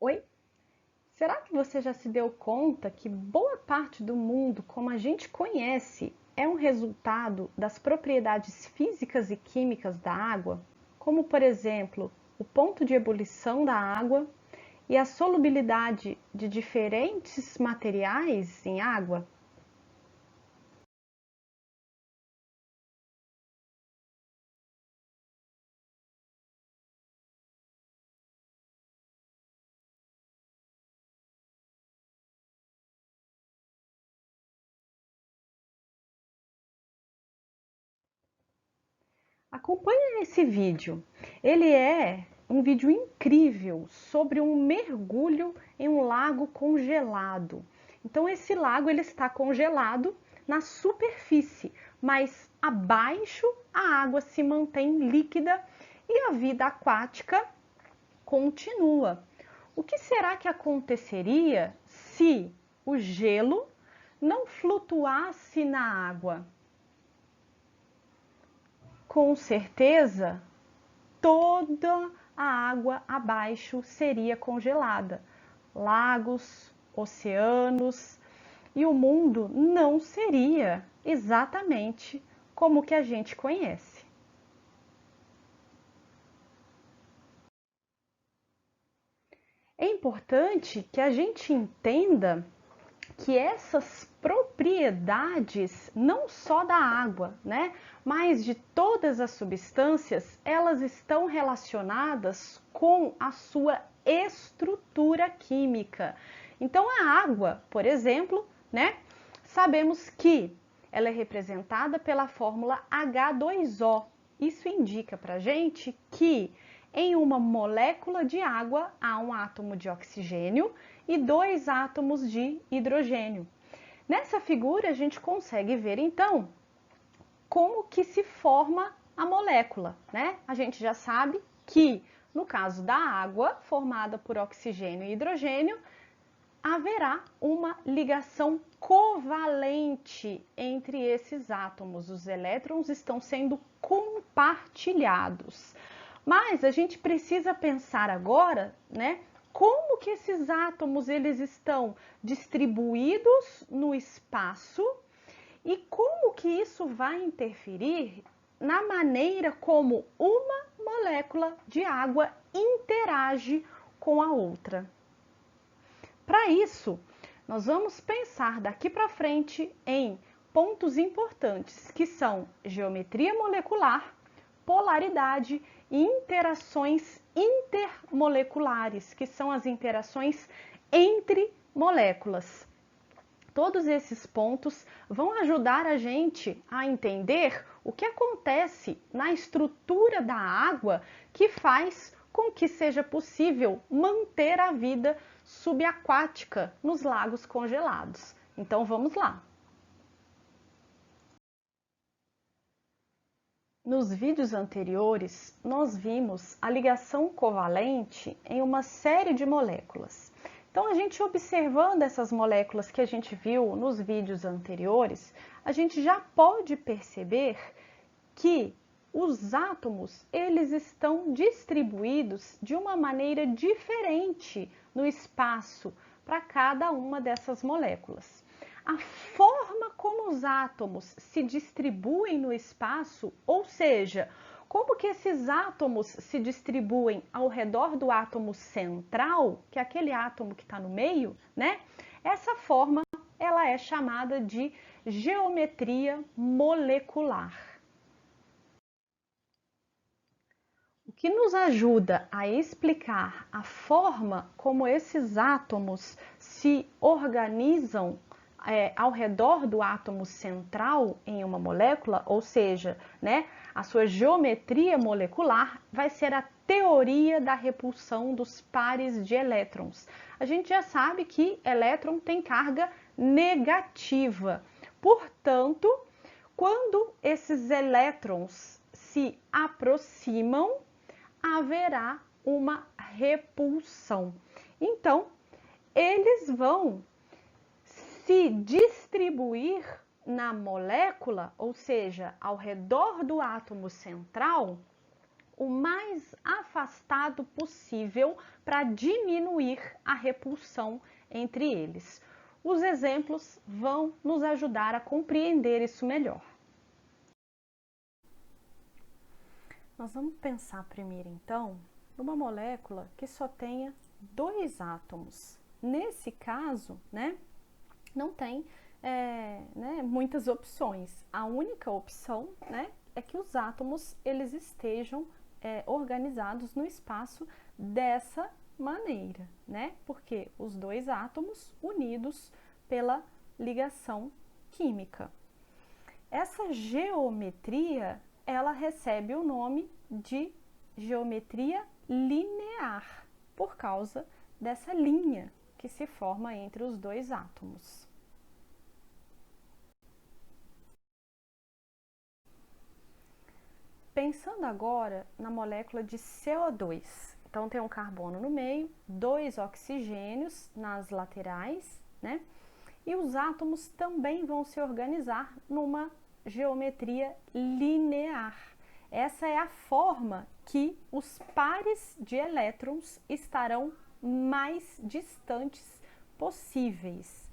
Oi? Será que você já se deu conta que boa parte do mundo como a gente conhece é um resultado das propriedades físicas e químicas da água, como por exemplo, o ponto de ebulição da água e a solubilidade de diferentes materiais em água? Acompanhe esse vídeo. Ele é um vídeo incrível sobre um mergulho em um lago congelado. Então esse lago ele está congelado na superfície, mas abaixo a água se mantém líquida e a vida aquática continua. O que será que aconteceria se o gelo não flutuasse na água? Com certeza, toda a água abaixo seria congelada. Lagos, oceanos e o mundo não seria exatamente como que a gente conhece. É importante que a gente entenda que essas propriedades, não só da água, né, mas de todas as substâncias, elas estão relacionadas com a sua estrutura química. Então, a água, por exemplo, né, sabemos que ela é representada pela fórmula H2O. Isso indica para gente que em uma molécula de água há um átomo de oxigênio e dois átomos de hidrogênio. Nessa figura a gente consegue ver então como que se forma a molécula, né? A gente já sabe que no caso da água, formada por oxigênio e hidrogênio, haverá uma ligação covalente entre esses átomos. Os elétrons estão sendo compartilhados. Mas a gente precisa pensar agora, né, como que esses átomos eles estão distribuídos no espaço e como que isso vai interferir na maneira como uma molécula de água interage com a outra. Para isso, nós vamos pensar daqui para frente em pontos importantes, que são geometria molecular, polaridade e interações intermoleculares, que são as interações entre moléculas. Todos esses pontos vão ajudar a gente a entender o que acontece na estrutura da água que faz com que seja possível manter a vida subaquática nos lagos congelados. Então vamos lá. Nos vídeos anteriores, nós vimos a ligação covalente em uma série de moléculas. Então, a gente observando essas moléculas que a gente viu nos vídeos anteriores, a gente já pode perceber que os átomos, eles estão distribuídos de uma maneira diferente no espaço para cada uma dessas moléculas. A forma como os átomos se distribuem no espaço, ou seja, como que esses átomos se distribuem ao redor do átomo central, que é aquele átomo que está no meio, né? Essa forma, ela é chamada de geometria molecular. O que nos ajuda a explicar a forma como esses átomos se organizam ao redor do átomo central em uma molécula, ou seja, né, a sua geometria molecular, vai ser a teoria da repulsão dos pares de elétrons. A gente já sabe que elétron tem carga negativa, portanto, quando esses elétrons se aproximam, haverá uma repulsão. Então, eles vão se distribuir na molécula, ou seja, ao redor do átomo central, o mais afastado possível para diminuir a repulsão entre eles. Os exemplos vão nos ajudar a compreender isso melhor. Nós vamos pensar primeiro, então, numa molécula que só tenha 2 átomos. Nesse caso, não tem muitas opções. A única opção, é que os átomos eles estejam organizados no espaço dessa maneira, porque os 2 átomos unidos pela ligação química. Essa geometria, ela recebe o nome de geometria linear, por causa dessa linha que se forma entre os 2 átomos. Pensando agora na molécula de CO2, então tem um carbono no meio, 2 oxigênios nas laterais, e os átomos também vão se organizar numa geometria linear. Essa é a forma que os pares de elétrons estarão mais distantes possíveis.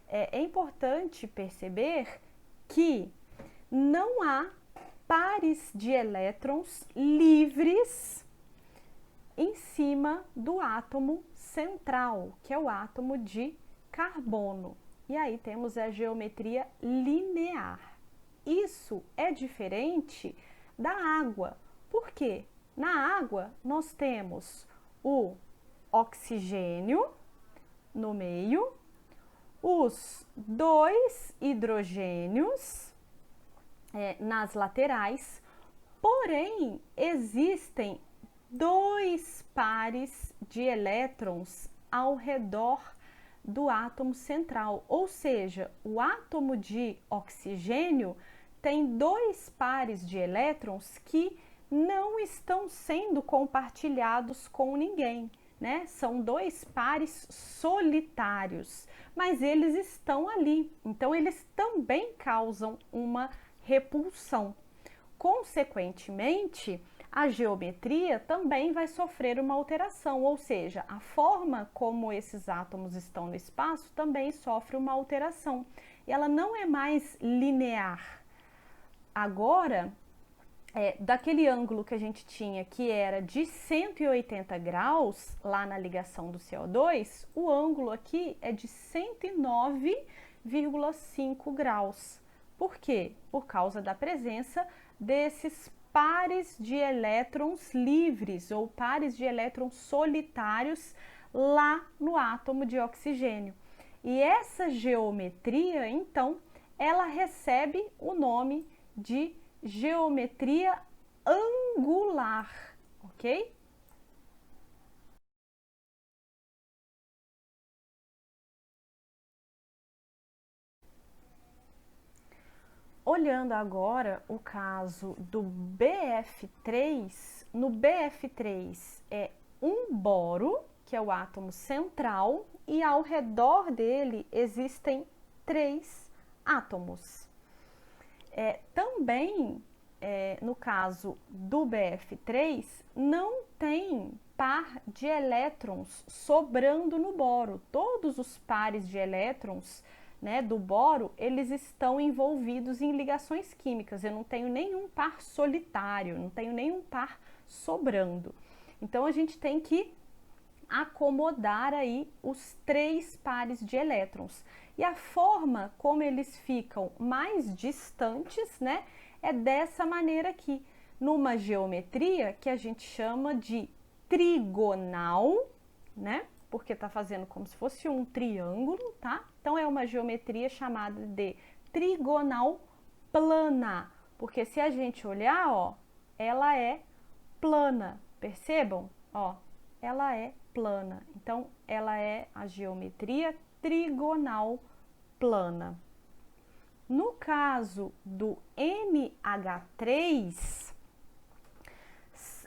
É importante perceber que não há pares de elétrons livres em cima do átomo central, que é o átomo de carbono. E aí temos a geometria linear. Isso é diferente da água. Por quê? Na água nós temos o oxigênio no meio, os 2 hidrogênios nas laterais, porém existem 2 pares de elétrons ao redor do átomo central, ou seja, o átomo de oxigênio tem 2 pares de elétrons que não estão sendo compartilhados com ninguém, São 2 pares solitários, mas eles estão ali, então eles também causam uma repulsão. Consequentemente, a geometria também vai sofrer uma alteração, ou seja, a forma como esses átomos estão no espaço também sofre uma alteração. E ela não é mais linear. Agora, daquele ângulo que a gente tinha, que era de 180 graus, lá na ligação do CO2, o ângulo aqui é de 109,5 graus. Por quê? Por causa da presença desses pares de elétrons livres ou pares de elétrons solitários lá no átomo de oxigênio. E essa geometria, então, ela recebe o nome de geometria angular, ok? Olhando agora o caso do BF3, no BF3 é um boro, que é o átomo central, e ao redor dele existem 3 átomos. Também, no caso do BF3, não tem par de elétrons sobrando no boro. Todos os pares de elétrons do boro, eles estão envolvidos em ligações químicas. Eu não tenho nenhum par solitário, não tenho nenhum par sobrando. Então, a gente tem que acomodar aí os 3 pares de elétrons. E a forma como eles ficam mais distantes, é dessa maneira aqui, numa geometria que a gente chama de trigonal, porque está fazendo como se fosse um triângulo, tá? Então, é uma geometria chamada de trigonal plana, porque se a gente olhar, ó, ela é plana, percebam? Ó, ela é plana, então ela é a geometria trigonal plana. No caso do NH3,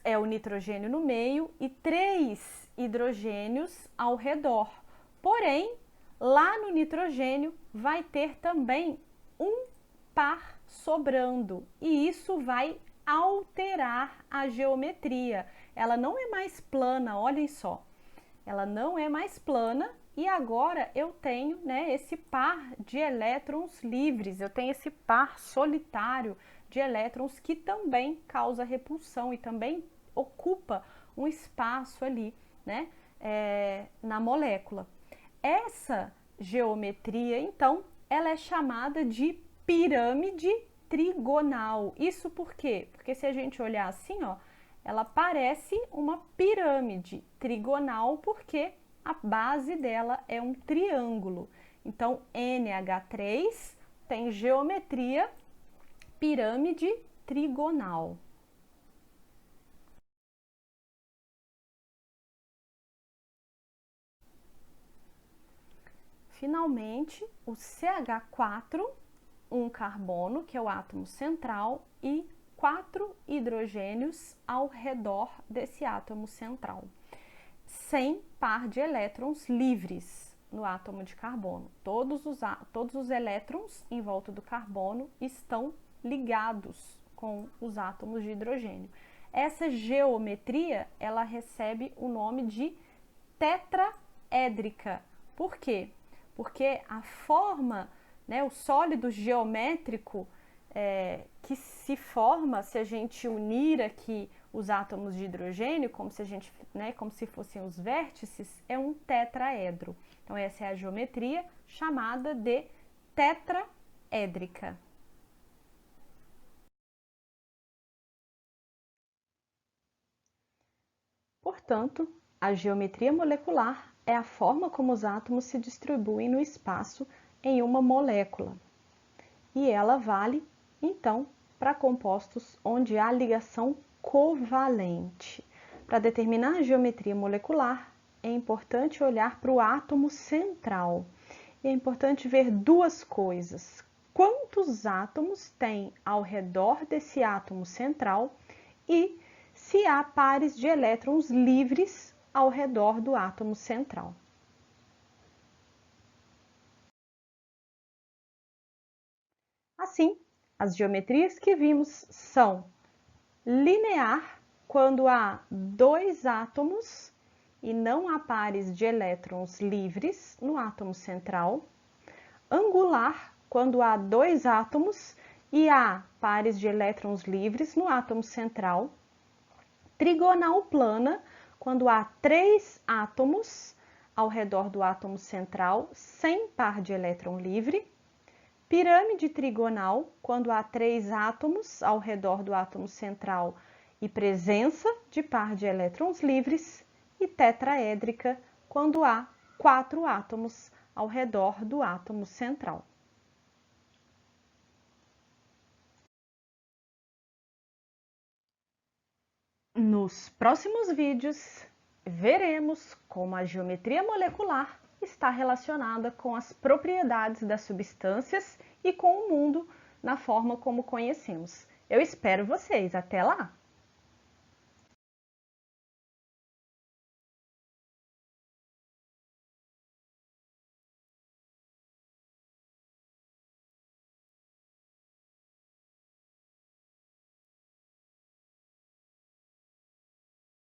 é o nitrogênio no meio e 3 hidrogênios ao redor. Porém, lá no nitrogênio vai ter também um par sobrando e isso vai alterar a geometria. Ela não é mais plana, olhem só. Ela não é mais plana e agora eu tenho, né, esse par de elétrons livres, eu tenho esse par solitário de elétrons que também causa repulsão e também ocupa um espaço ali, né, na molécula. Essa geometria, então, ela é chamada de pirâmide trigonal. Isso por quê? Porque se a gente olhar assim, ó, ela parece uma pirâmide trigonal porque a base dela é um triângulo. Então, NH3 tem geometria pirâmide trigonal. Finalmente, o CH4, um carbono, que é o átomo central, e 4 hidrogênios ao redor desse átomo central, sem par de elétrons livres no átomo de carbono. Todos os elétrons em volta do carbono estão ligados com os átomos de hidrogênio. Essa geometria, ela recebe o nome de tetraédrica. Por quê? Porque a forma, né, o sólido geométrico que se forma se a gente unir aqui os átomos de hidrogênio, como se fossem os vértices, é um tetraedro. Então essa é a geometria chamada de tetraédrica. Portanto, a geometria molecular é a forma como os átomos se distribuem no espaço em uma molécula. E ela vale, então, para compostos onde há ligação covalente. Para determinar a geometria molecular, é importante olhar para o átomo central. E é importante ver duas coisas. Quantos átomos tem ao redor desse átomo central e se há pares de elétrons livres ao redor do átomo central. Assim, as geometrias que vimos são linear, quando há dois átomos e não há pares de elétrons livres no átomo central, angular, quando há dois átomos e há pares de elétrons livres no átomo central, trigonal plana, quando há três átomos ao redor do átomo central sem par de elétron livre, pirâmide trigonal, quando há três átomos ao redor do átomo central e presença de par de elétrons livres, e tetraédrica, quando há 4 átomos ao redor do átomo central. Nos próximos vídeos, veremos como a geometria molecular está relacionada com as propriedades das substâncias e com o mundo na forma como conhecemos. Eu espero vocês. Até lá!